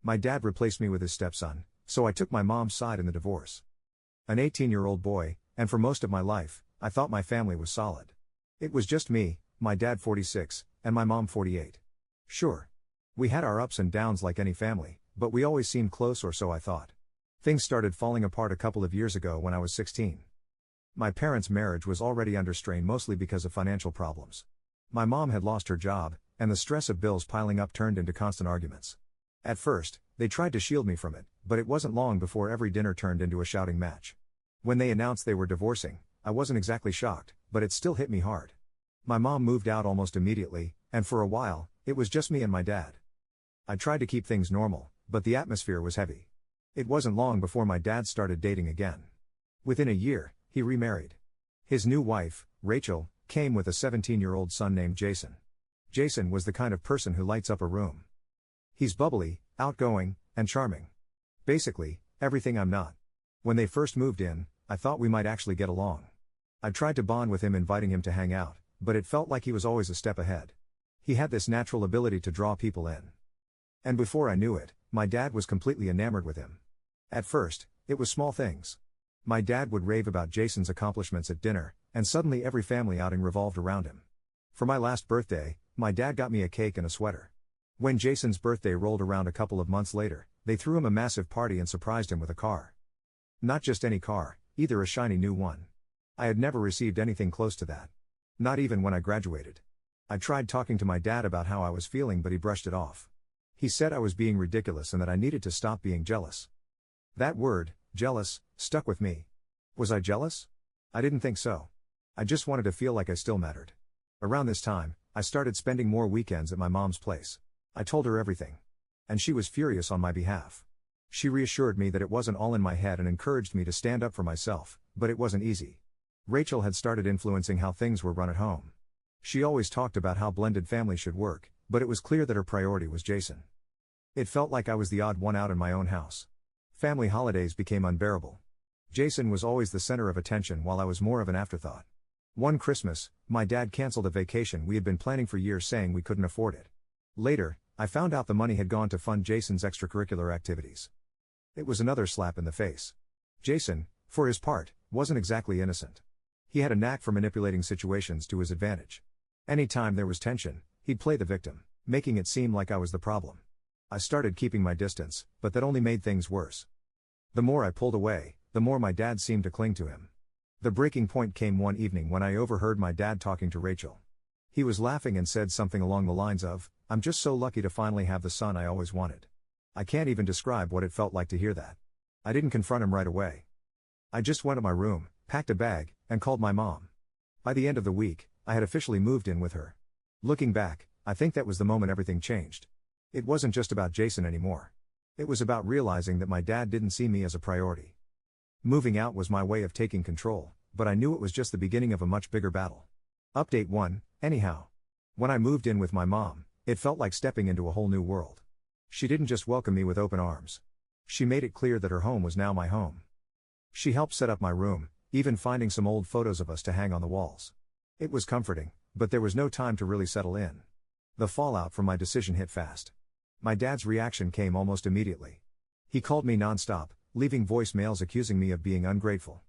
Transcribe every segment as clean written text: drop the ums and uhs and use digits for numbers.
My dad replaced me with his stepson, so I took my mom's side in the divorce. An 18-year-old boy, and for most of my life, I thought my family was solid. It was just me, my dad 46, and my mom 48. Sure. We had our ups and downs like any family, but we always seemed close, or so I thought. Things started falling apart a couple of years ago when I was 16. My parents' marriage was already under strain, mostly because of financial problems. My mom had lost her job, and the stress of bills piling up turned into constant arguments. At first, they tried to shield me from it, but it wasn't long before every dinner turned into a shouting match. When they announced they were divorcing, I wasn't exactly shocked, but it still hit me hard. My mom moved out almost immediately, and for a while, it was just me and my dad. I tried to keep things normal, but the atmosphere was heavy. It wasn't long before my dad started dating again. Within a year, he remarried. His new wife, Rachel, came with a 17-year-old son named Jason. Jason was the kind of person who lights up a room. He's bubbly, outgoing, and charming. Basically, everything I'm not. When they first moved in, I thought we might actually get along. I tried to bond with him, inviting him to hang out, but it felt like he was always a step ahead. He had this natural ability to draw people in. And before I knew it, my dad was completely enamored with him. At first, it was small things. My dad would rave about Jason's accomplishments at dinner, and suddenly every family outing revolved around him. For my last birthday, my dad got me a cake and a sweater. When Jason's birthday rolled around a couple of months later, they threw him a massive party and surprised him with a car. Not just any car, either a shiny new one. I had never received anything close to that. Not even when I graduated. I tried talking to my dad about how I was feeling, but he brushed it off. He said I was being ridiculous and that I needed to stop being jealous. That word, jealous, stuck with me. Was I jealous? I didn't think so. I just wanted to feel like I still mattered. Around this time, I started spending more weekends at my mom's place. I told her everything. And she was furious on my behalf. She reassured me that it wasn't all in my head and encouraged me to stand up for myself, but it wasn't easy. Rachel had started influencing how things were run at home. She always talked about how blended family should work, but it was clear that her priority was Jason. It felt like I was the odd one out in my own house. Family holidays became unbearable. Jason was always the center of attention while I was more of an afterthought. One Christmas, my dad canceled a vacation we had been planning for years, saying we couldn't afford it. Later, I found out the money had gone to fund Jason's extracurricular activities. It was another slap in the face. Jason, for his part, wasn't exactly innocent. He had a knack for manipulating situations to his advantage. Anytime there was tension, he'd play the victim, making it seem like I was the problem. I started keeping my distance, but that only made things worse. The more I pulled away, the more my dad seemed to cling to him. The breaking point came one evening when I overheard my dad talking to Rachel. He was laughing and said something along the lines of, "I'm just so lucky to finally have the son I always wanted." I can't even describe what it felt like to hear that. I didn't confront him right away. I just went to my room, packed a bag, and called my mom. By the end of the week, I had officially moved in with her. Looking back, I think that was the moment everything changed. It wasn't just about Jason anymore. It was about realizing that my dad didn't see me as a priority. Moving out was my way of taking control, but I knew it was just the beginning of a much bigger battle. Update 1, anyhow. When I moved in with my mom, it felt like stepping into a whole new world. She didn't just welcome me with open arms. She made it clear that her home was now my home. She helped set up my room, even finding some old photos of us to hang on the walls. It was comforting, but there was no time to really settle in. The fallout from my decision hit fast. My dad's reaction came almost immediately. He called me nonstop, leaving voicemails accusing me of being ungrateful.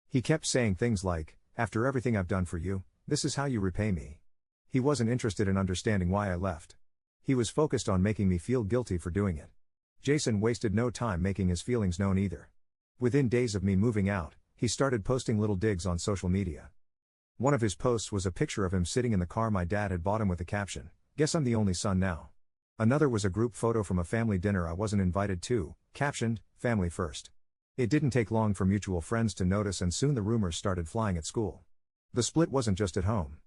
He kept saying things like, "After everything I've done for you, this is how you repay me." He wasn't interested in understanding why I left. He was focused on making me feel guilty for doing it. Jason wasted no time making his feelings known either. Within days of me moving out, he started posting little digs on social media. One of his posts was a picture of him sitting in the car my dad had bought him with the caption, "Guess I'm the only son now." Another was a group photo from a family dinner I wasn't invited to, captioned, "Family first." It didn't take long for mutual friends to notice, and soon the rumors started flying at school. The split wasn't just at home.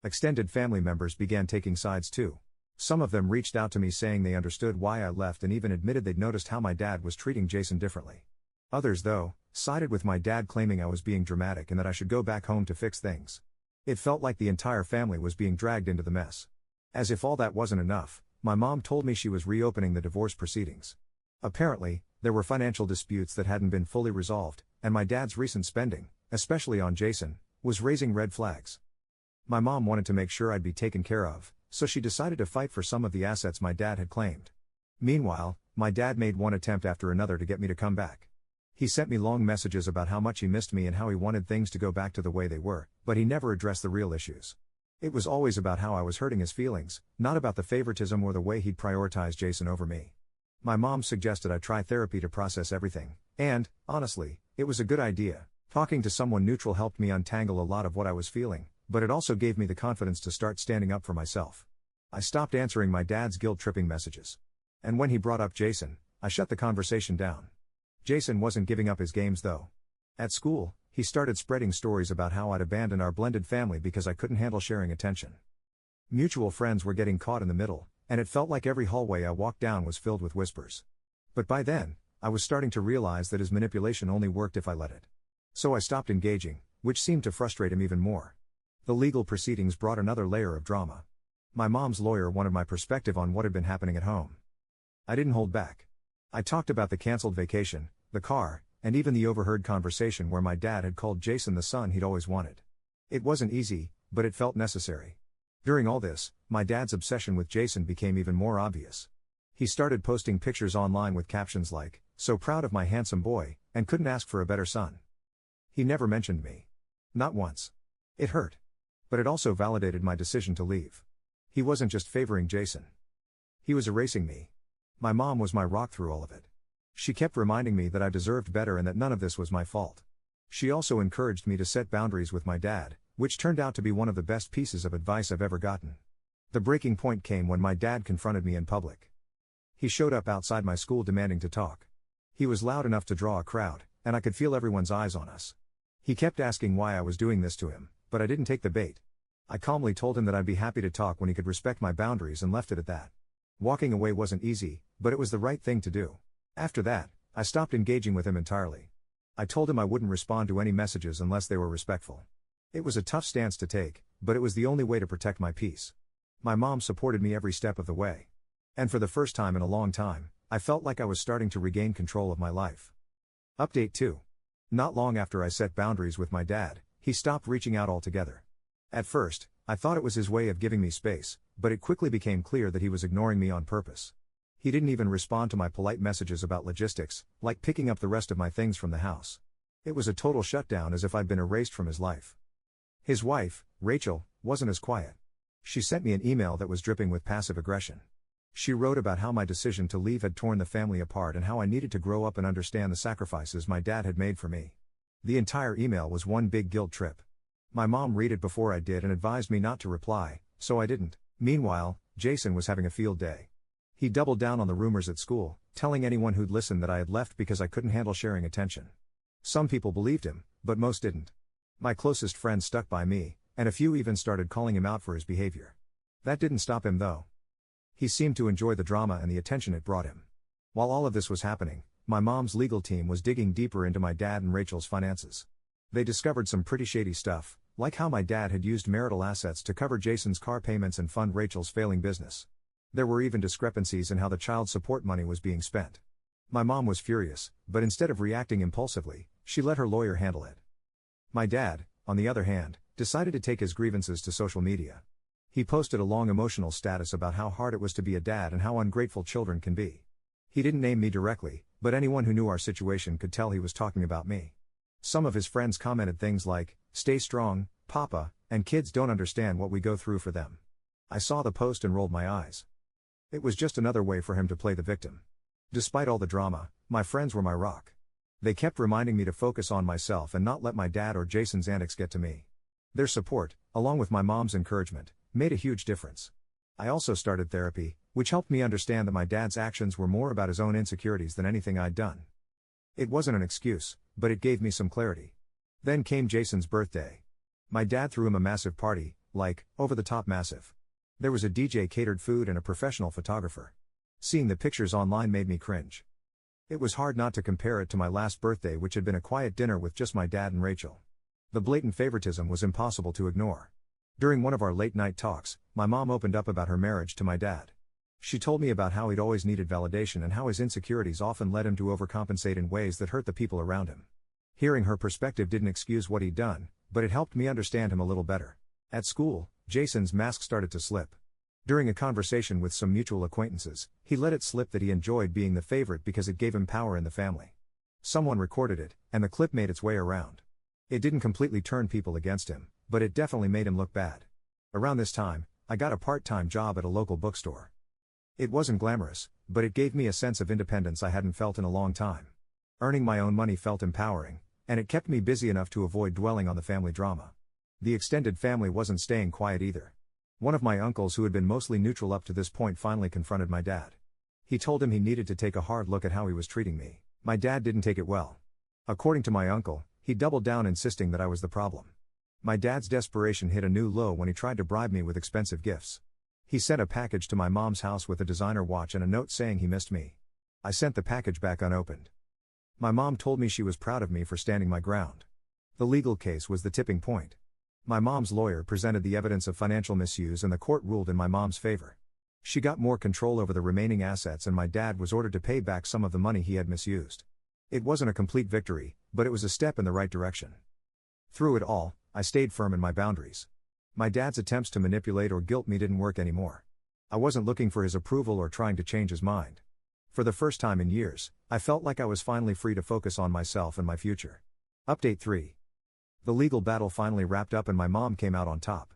Extended family members began taking sides too. Some of them reached out to me saying they understood why I left and even admitted they'd noticed how my dad was treating Jason differently. Others, though, sided with my dad, claiming I was being dramatic and that I should go back home to fix things. It felt like the entire family was being dragged into the mess. As if all that wasn't enough, my mom told me she was reopening the divorce proceedings. Apparently, there were financial disputes that hadn't been fully resolved, and my dad's recent spending, especially on Jason, was raising red flags. My mom wanted to make sure I'd be taken care of, so she decided to fight for some of the assets my dad had claimed. Meanwhile, my dad made one attempt after another to get me to come back. He sent me long messages about how much he missed me and how he wanted things to go back to the way they were, but he never addressed the real issues. It was always about how I was hurting his feelings, not about the favoritism or the way he'd prioritized Jason over me. My mom suggested I try therapy to process everything, and, honestly, it was a good idea. Talking to someone neutral helped me untangle a lot of what I was feeling, but it also gave me the confidence to start standing up for myself. I stopped answering my dad's guilt-tripping messages. And when he brought up Jason, I shut the conversation down. Jason wasn't giving up his games though. At school, he started spreading stories about how I'd abandoned our blended family because I couldn't handle sharing attention. Mutual friends were getting caught in the middle, and it felt like every hallway I walked down was filled with whispers. But by then, I was starting to realize that his manipulation only worked if I let it. So I stopped engaging, which seemed to frustrate him even more. The legal proceedings brought another layer of drama. My mom's lawyer wanted my perspective on what had been happening at home. I didn't hold back. I talked about the canceled vacation, the car, and even the overheard conversation where my dad had called Jason the son he'd always wanted. It wasn't easy, but it felt necessary. During all this, my dad's obsession with Jason became even more obvious. He started posting pictures online with captions like, "So proud of my handsome boy, and couldn't ask for a better son." He never mentioned me. Not once. It hurt. But it also validated my decision to leave. He wasn't just favoring Jason. He was erasing me. My mom was my rock through all of it. She kept reminding me that I deserved better and that none of this was my fault. She also encouraged me to set boundaries with my dad, which turned out to be one of the best pieces of advice I've ever gotten. The breaking point came when my dad confronted me in public. He showed up outside my school demanding to talk. He was loud enough to draw a crowd, and I could feel everyone's eyes on us. He kept asking why I was doing this to him, but I didn't take the bait. I calmly told him that I'd be happy to talk when he could respect my boundaries and left it at that. Walking away wasn't easy, but it was the right thing to do. After that, I stopped engaging with him entirely. I told him I wouldn't respond to any messages unless they were respectful. It was a tough stance to take, but it was the only way to protect my peace. My mom supported me every step of the way. And for the first time in a long time, I felt like I was starting to regain control of my life. Update 2. Not long after I set boundaries with my dad, he stopped reaching out altogether. At first, I thought it was his way of giving me space, but it quickly became clear that he was ignoring me on purpose. He didn't even respond to my polite messages about logistics, like picking up the rest of my things from the house. It was a total shutdown, as if I'd been erased from his life. His wife, Rachel, wasn't as quiet. She sent me an email that was dripping with passive aggression. She wrote about how my decision to leave had torn the family apart and how I needed to grow up and understand the sacrifices my dad had made for me. The entire email was one big guilt trip. My mom read it before I did and advised me not to reply, so I didn't. Meanwhile, Jason was having a field day. He doubled down on the rumors at school, telling anyone who'd listen that I had left because I couldn't handle sharing attention. Some people believed him, but most didn't. My closest friends stuck by me, and a few even started calling him out for his behavior. That didn't stop him though. He seemed to enjoy the drama and the attention it brought him. While all of this was happening, my mom's legal team was digging deeper into my dad and Rachel's finances. They discovered some pretty shady stuff, like how my dad had used marital assets to cover Jason's car payments and fund Rachel's failing business. There were even discrepancies in how the child support money was being spent. My mom was furious, but instead of reacting impulsively, she let her lawyer handle it. My dad, on the other hand, decided to take his grievances to social media. He posted a long emotional status about how hard it was to be a dad and how ungrateful children can be. He didn't name me directly, but anyone who knew our situation could tell he was talking about me. Some of his friends commented things like, "Stay strong, Papa, and kids don't understand what we go through for them." I saw the post and rolled my eyes. It was just another way for him to play the victim. Despite all the drama, my friends were my rock. They kept reminding me to focus on myself and not let my dad or Jason's antics get to me. Their support, along with my mom's encouragement, made a huge difference. I also started therapy, which helped me understand that my dad's actions were more about his own insecurities than anything I'd done. It wasn't an excuse, but it gave me some clarity. Then came Jason's birthday. My dad threw him a massive party, like, over-the-top massive. There was a DJ, catered food, and a professional photographer. Seeing the pictures online made me cringe. It was hard not to compare it to my last birthday, which had been a quiet dinner with just my dad and Rachel. The blatant favoritism was impossible to ignore. During one of our late-night talks, my mom opened up about her marriage to my dad. She told me about how he'd always needed validation and how his insecurities often led him to overcompensate in ways that hurt the people around him. Hearing her perspective didn't excuse what he'd done, but it helped me understand him a little better. At school, Jason's mask started to slip. During a conversation with some mutual acquaintances, he let it slip that he enjoyed being the favorite because it gave him power in the family. Someone recorded it, and the clip made its way around. It didn't completely turn people against him, but it definitely made him look bad. Around this time, I got a part-time job at a local bookstore. It wasn't glamorous, but it gave me a sense of independence I hadn't felt in a long time. Earning my own money felt empowering, and it kept me busy enough to avoid dwelling on the family drama. The extended family wasn't staying quiet either. One of my uncles who had been mostly neutral up to this point finally confronted my dad. He told him he needed to take a hard look at how he was treating me. My dad didn't take it well. According to my uncle, he doubled down insisting that I was the problem. My dad's desperation hit a new low when he tried to bribe me with expensive gifts. He sent a package to my mom's house with a designer watch and a note saying he missed me. I sent the package back unopened. My mom told me she was proud of me for standing my ground. The legal case was the tipping point. My mom's lawyer presented the evidence of financial misuse and the court ruled in my mom's favor. She got more control over the remaining assets and my dad was ordered to pay back some of the money he had misused. It wasn't a complete victory, but it was a step in the right direction. Through it all, I stayed firm in my boundaries. My dad's attempts to manipulate or guilt me didn't work anymore. I wasn't looking for his approval or trying to change his mind. For the first time in years, I felt like I was finally free to focus on myself and my future. Update 3. The legal battle finally wrapped up and my mom came out on top.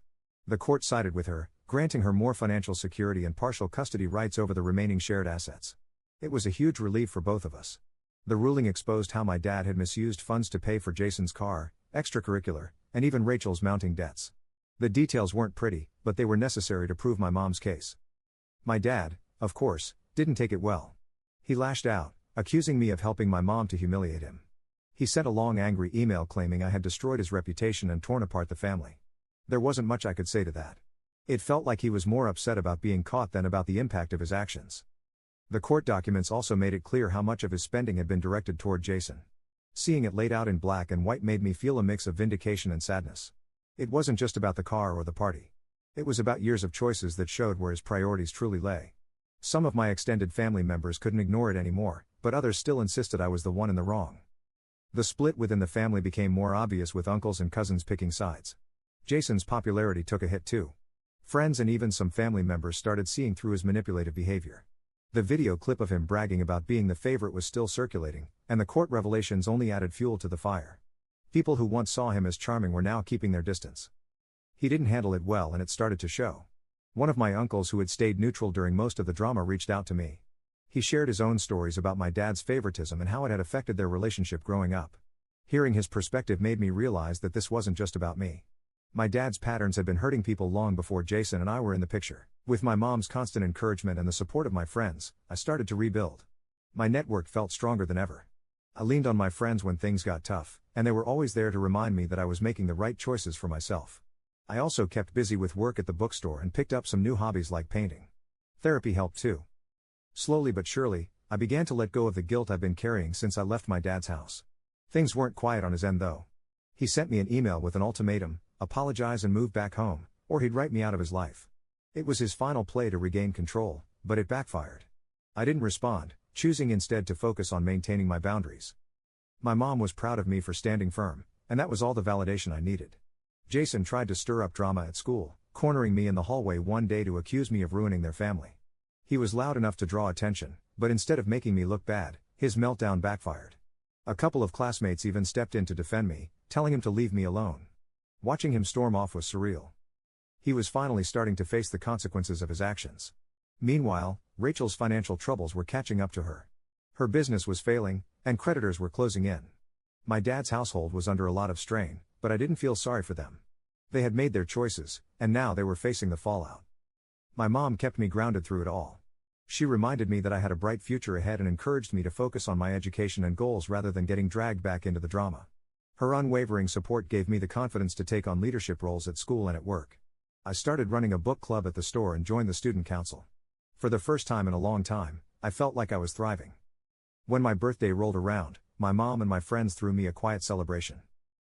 The court sided with her, granting her more financial security and partial custody rights over the remaining shared assets. It was a huge relief for both of us. The ruling exposed how my dad had misused funds to pay for Jason's car, extracurricular, and even Rachel's mounting debts. The details weren't pretty, but they were necessary to prove my mom's case. My dad, of course, didn't take it well. He lashed out, accusing me of helping my mom to humiliate him. He sent a long angry email claiming I had destroyed his reputation and torn apart the family. There wasn't much I could say to that. It felt like he was more upset about being caught than about the impact of his actions. The court documents also made it clear how much of his spending had been directed toward Jason. Seeing it laid out in black and white made me feel a mix of vindication and sadness. It wasn't just about the car or the party. It was about years of choices that showed where his priorities truly lay. Some of my extended family members couldn't ignore it anymore, but others still insisted I was the one in the wrong. The split within the family became more obvious with uncles and cousins picking sides. Jason's popularity took a hit too. Friends and even some family members started seeing through his manipulative behavior. The video clip of him bragging about being the favorite was still circulating, and the court revelations only added fuel to the fire. People who once saw him as charming were now keeping their distance. He didn't handle it well and it started to show. One of my uncles who had stayed neutral during most of the drama reached out to me. He shared his own stories about my dad's favoritism and how it had affected their relationship growing up. Hearing his perspective made me realize that this wasn't just about me. My dad's patterns had been hurting people long before Jason and I were in the picture. With my mom's constant encouragement and the support of my friends, I started to rebuild. My network felt stronger than ever. I leaned on my friends when things got tough, and they were always there to remind me that I was making the right choices for myself. I also kept busy with work at the bookstore and picked up some new hobbies like painting. Therapy helped too. Slowly but surely, I began to let go of the guilt I've been carrying since I left my dad's house. Things weren't quiet on his end though. He sent me an email with an ultimatum: apologize and move back home, or he'd write me out of his life. It was his final play to regain control, but it backfired. I didn't respond, choosing instead to focus on maintaining my boundaries. My mom was proud of me for standing firm, and that was all the validation I needed. Jason tried to stir up drama at school, cornering me in the hallway one day to accuse me of ruining their family. He was loud enough to draw attention, but instead of making me look bad, his meltdown backfired. A couple of classmates even stepped in to defend me, telling him to leave me alone. Watching him storm off was surreal. He was finally starting to face the consequences of his actions. Meanwhile, Rachel's financial troubles were catching up to her. Her business was failing, and creditors were closing in. My dad's household was under a lot of strain, but I didn't feel sorry for them. They had made their choices, and now they were facing the fallout. My mom kept me grounded through it all. She reminded me that I had a bright future ahead and encouraged me to focus on my education and goals rather than getting dragged back into the drama. Her unwavering support gave me the confidence to take on leadership roles at school and at work. I started running a book club at the store and joined the student council. For the first time in a long time, I felt like I was thriving. When my birthday rolled around, my mom and my friends threw me a quiet celebration.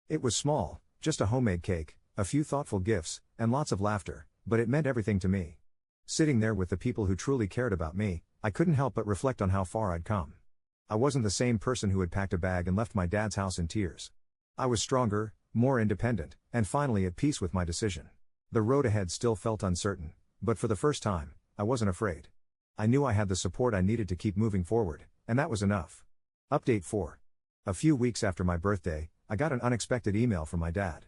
It was small, just a homemade cake, a few thoughtful gifts, and lots of laughter, but it meant everything to me. Sitting there with the people who truly cared about me, I couldn't help but reflect on how far I'd come. I wasn't the same person who had packed a bag and left my dad's house in tears. I was stronger, more independent, and finally at peace with my decision. The road ahead still felt uncertain, but for the first time, I wasn't afraid. I knew I had the support I needed to keep moving forward, and that was enough. Update 4. A few weeks after my birthday, I got an unexpected email from my dad.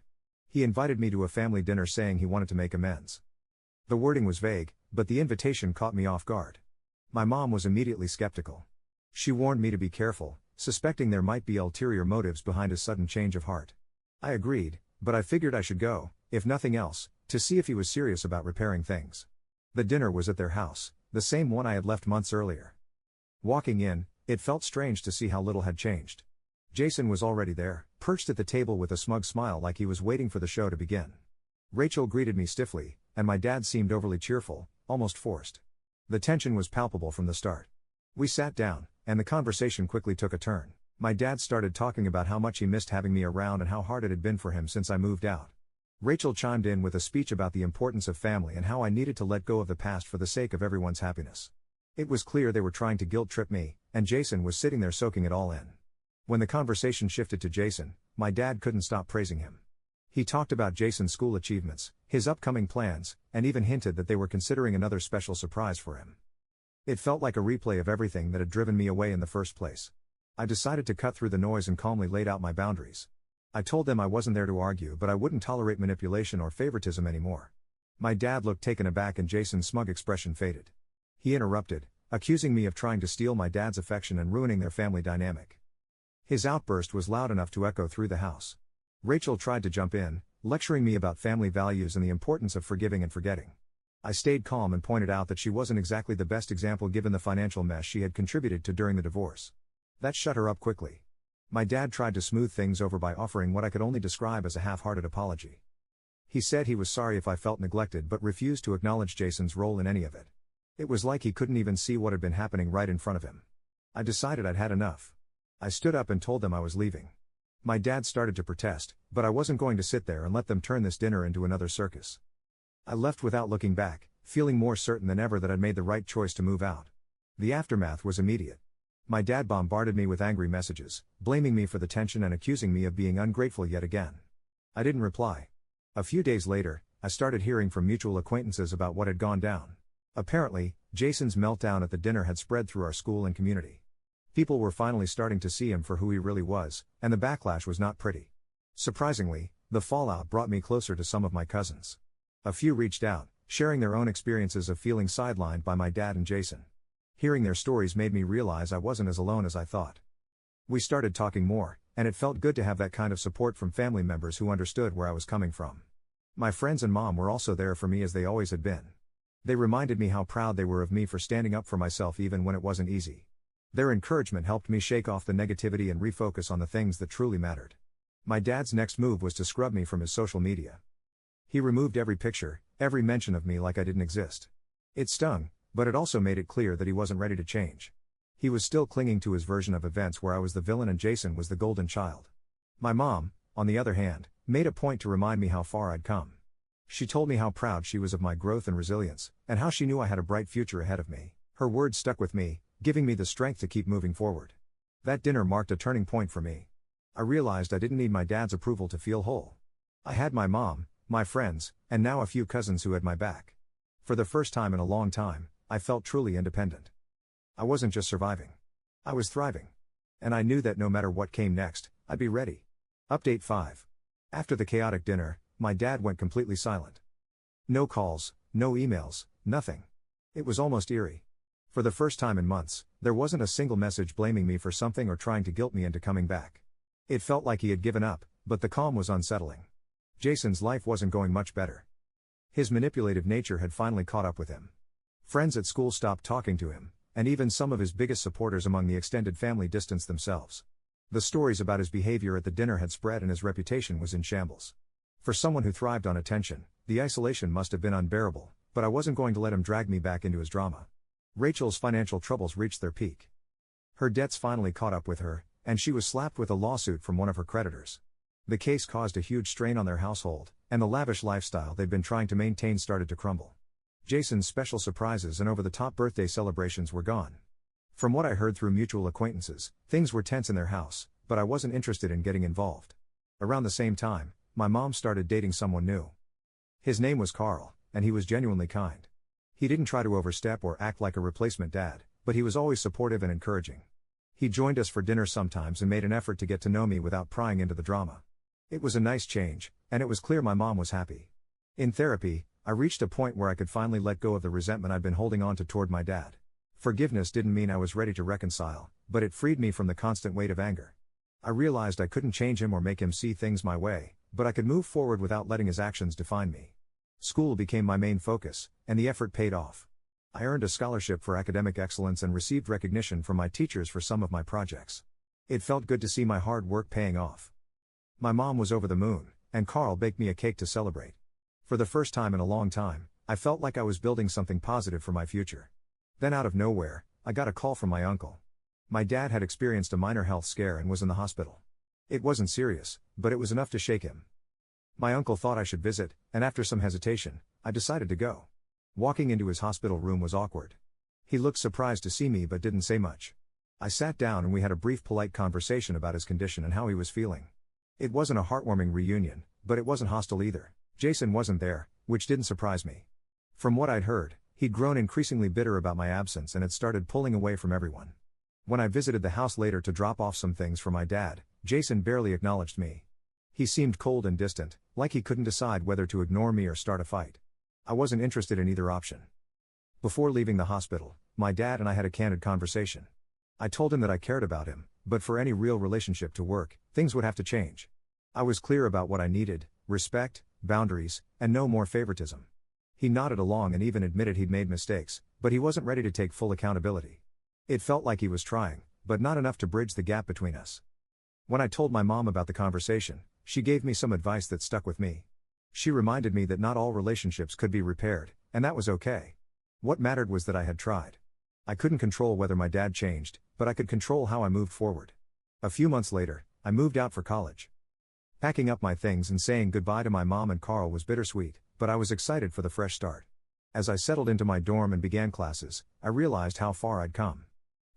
He invited me to a family dinner saying he wanted to make amends. The wording was vague, but the invitation caught me off guard. My mom was immediately skeptical. She warned me to be careful, suspecting there might be ulterior motives behind his sudden change of heart. I agreed, but I figured I should go, if nothing else, to see if he was serious about repairing things. The dinner was at their house, the same one I had left months earlier. Walking in, it felt strange to see how little had changed. Jason was already there, perched at the table with a smug smile like he was waiting for the show to begin. Rachel greeted me stiffly, and my dad seemed overly cheerful, almost forced. The tension was palpable from the start. We sat down, and the conversation quickly took a turn. My dad started talking about how much he missed having me around and how hard it had been for him since I moved out. Rachel chimed in with a speech about the importance of family and how I needed to let go of the past for the sake of everyone's happiness. It was clear they were trying to guilt-trip me, and Jason was sitting there soaking it all in. When the conversation shifted to Jason, my dad couldn't stop praising him. He talked about Jason's school achievements, his upcoming plans, and even hinted that they were considering another special surprise for him. It felt like a replay of everything that had driven me away in the first place. I decided to cut through the noise and calmly laid out my boundaries. I told them I wasn't there to argue, but I wouldn't tolerate manipulation or favoritism anymore. My dad looked taken aback and Jason's smug expression faded. He interrupted, accusing me of trying to steal my dad's affection and ruining their family dynamic. His outburst was loud enough to echo through the house. Rachel tried to jump in, lecturing me about family values and the importance of forgiving and forgetting. I stayed calm and pointed out that she wasn't exactly the best example given the financial mess she had contributed to during the divorce. That shut her up quickly. My dad tried to smooth things over by offering what I could only describe as a half-hearted apology. He said he was sorry if I felt neglected but refused to acknowledge Jason's role in any of it. It was like he couldn't even see what had been happening right in front of him. I decided I'd had enough. I stood up and told them I was leaving. My dad started to protest, but I wasn't going to sit there and let them turn this dinner into another circus. I left without looking back, feeling more certain than ever that I'd made the right choice to move out. The aftermath was immediate. My dad bombarded me with angry messages, blaming me for the tension and accusing me of being ungrateful yet again. I didn't reply. A few days later, I started hearing from mutual acquaintances about what had gone down. Apparently, Jason's meltdown at the dinner had spread through our school and community. People were finally starting to see him for who he really was, and the backlash was not pretty. Surprisingly, the fallout brought me closer to some of my cousins. A few reached out, sharing their own experiences of feeling sidelined by my dad and Jason. Hearing their stories made me realize I wasn't as alone as I thought. We started talking more, and it felt good to have that kind of support from family members who understood where I was coming from. My friends and mom were also there for me as they always had been. They reminded me how proud they were of me for standing up for myself even when it wasn't easy. Their encouragement helped me shake off the negativity and refocus on the things that truly mattered. My dad's next move was to scrub me from his social media. He removed every picture, every mention of me like I didn't exist. It stung, but it also made it clear that he wasn't ready to change. He was still clinging to his version of events where I was the villain and Jason was the golden child. My mom, on the other hand, made a point to remind me how far I'd come. She told me how proud she was of my growth and resilience, and how she knew I had a bright future ahead of me. Her words stuck with me, giving me the strength to keep moving forward. That dinner marked a turning point for me. I realized I didn't need my dad's approval to feel whole. I had my mom, my friends, and now a few cousins who had my back. For the first time in a long time, I felt truly independent. I wasn't just surviving. I was thriving. And I knew that no matter what came next, I'd be ready. Update 5. After the chaotic dinner, my dad went completely silent. No calls, no emails, nothing. It was almost eerie. For the first time in months, there wasn't a single message blaming me for something or trying to guilt me into coming back. It felt like he had given up, but the calm was unsettling. Jason's life wasn't going much better. His manipulative nature had finally caught up with him. Friends at school stopped talking to him, and even some of his biggest supporters among the extended family distanced themselves. The stories about his behavior at the dinner had spread and his reputation was in shambles. For someone who thrived on attention, the isolation must have been unbearable, but I wasn't going to let him drag me back into his drama. Rachel's financial troubles reached their peak. Her debts finally caught up with her, and she was slapped with a lawsuit from one of her creditors. The case caused a huge strain on their household, and the lavish lifestyle they'd been trying to maintain started to crumble. Jason's special surprises and over-the-top birthday celebrations were gone. From what I heard through mutual acquaintances, things were tense in their house, but I wasn't interested in getting involved. Around the same time, my mom started dating someone new. His name was Carl, and he was genuinely kind. He didn't try to overstep or act like a replacement dad, but he was always supportive and encouraging. He joined us for dinner sometimes and made an effort to get to know me without prying into the drama. It was a nice change, and it was clear my mom was happy. In therapy, I reached a point where I could finally let go of the resentment I'd been holding on to toward my dad. Forgiveness didn't mean I was ready to reconcile, but it freed me from the constant weight of anger. I realized I couldn't change him or make him see things my way, but I could move forward without letting his actions define me. School became my main focus, and the effort paid off. I earned a scholarship for academic excellence and received recognition from my teachers for some of my projects. It felt good to see my hard work paying off. My mom was over the moon, and Carl baked me a cake to celebrate. For the first time in a long time, I felt like I was building something positive for my future. Then out of nowhere, I got a call from my uncle. My dad had experienced a minor health scare and was in the hospital. It wasn't serious, but it was enough to shake him. My uncle thought I should visit, and after some hesitation, I decided to go. Walking into his hospital room was awkward. He looked surprised to see me but didn't say much. I sat down and we had a brief polite conversation about his condition and how he was feeling. It wasn't a heartwarming reunion, but it wasn't hostile either. Jason wasn't there, which didn't surprise me. From what I'd heard, he'd grown increasingly bitter about my absence and had started pulling away from everyone. When I visited the house later to drop off some things for my dad, Jason barely acknowledged me. He seemed cold and distant, like he couldn't decide whether to ignore me or start a fight. I wasn't interested in either option. Before leaving the hospital, my dad and I had a candid conversation. I told him that I cared about him, but for any real relationship to work, things would have to change. I was clear about what I needed: respect, boundaries, and no more favoritism. He nodded along and even admitted he'd made mistakes, but he wasn't ready to take full accountability. It felt like he was trying, but not enough to bridge the gap between us. When I told my mom about the conversation, she gave me some advice that stuck with me. She reminded me that not all relationships could be repaired, and that was okay. What mattered was that I had tried. I couldn't control whether my dad changed, but I could control how I moved forward. A few months later, I moved out for college. Packing up my things and saying goodbye to my mom and Carl was bittersweet, but I was excited for the fresh start. As I settled into my dorm and began classes, I realized how far I'd come.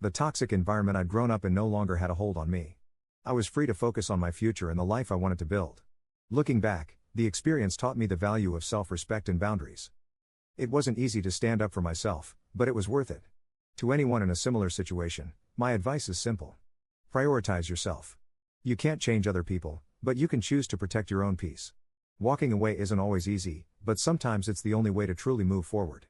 The toxic environment I'd grown up in no longer had a hold on me. I was free to focus on my future and the life I wanted to build. Looking back, the experience taught me the value of self-respect and boundaries. It wasn't easy to stand up for myself, but it was worth it. To anyone in a similar situation, my advice is simple. Prioritize yourself. You can't change other people, but you can choose to protect your own peace. Walking away isn't always easy, but sometimes it's the only way to truly move forward.